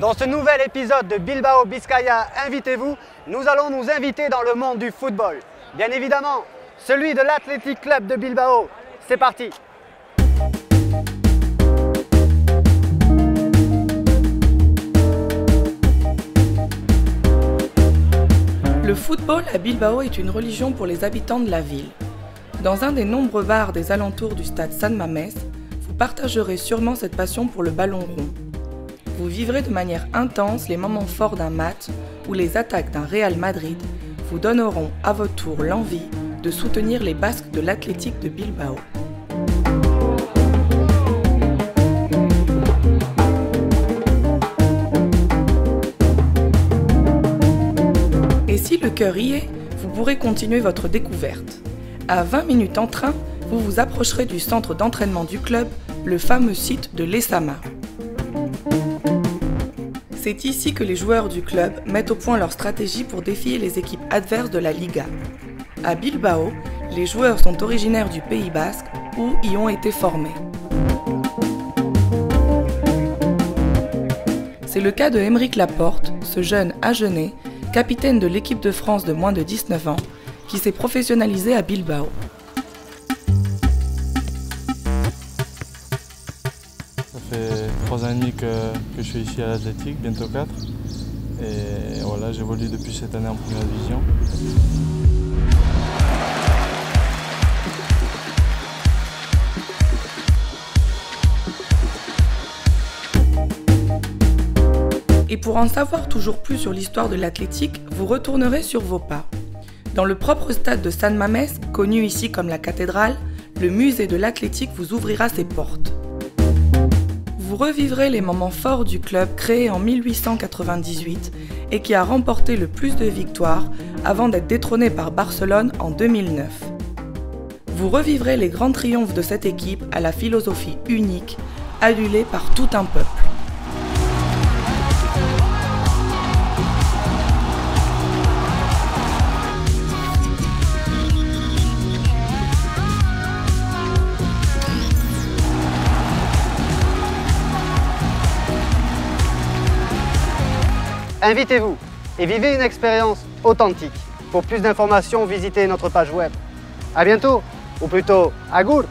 Dans ce nouvel épisode de Bilbao Bizkaia Invitez-vous, nous allons nous inviter dans le monde du football. Bien évidemment, celui de l'Athletic Club de Bilbao. C'est parti! Le football à Bilbao est une religion pour les habitants de la ville. Dans un des nombreux bars des alentours du stade San Mamés, vous partagerez sûrement cette passion pour le ballon rond. Vous vivrez de manière intense les moments forts d'un match où les attaques d'un Real Madrid vous donneront à votre tour l'envie de soutenir les Basques de l'Athletic de Bilbao. Et si le cœur y est, vous pourrez continuer votre découverte. À 20 minutes en train, vous vous approcherez du centre d'entraînement du club, le fameux site de l'Esama. C'est ici que les joueurs du club mettent au point leur stratégie pour défier les équipes adverses de la Liga. À Bilbao, les joueurs sont originaires du Pays Basque ou y ont été formés. C'est le cas de Aymeric Laporte, ce jeune agenais, capitaine de l'équipe de France de moins de 19 ans, qui s'est professionnalisé à Bilbao. Ça fait 3 ans et demi que je suis ici à l'Athletic, bientôt 4. Et voilà, j'évolue depuis cette année en première division. Et pour en savoir toujours plus sur l'histoire de l'Athletic, vous retournerez sur vos pas. Dans le propre stade de San Mamés, connu ici comme la cathédrale, le musée de l'Athletic vous ouvrira ses portes. Vous revivrez les moments forts du club créé en 1898 et qui a remporté le plus de victoires avant d'être détrôné par Barcelone en 2009. Vous revivrez les grands triomphes de cette équipe à la philosophie unique, adulée par tout un peuple. Invitez-vous et vivez une expérience authentique. Pour plus d'informations, visitez notre page web. À bientôt, ou plutôt, agour!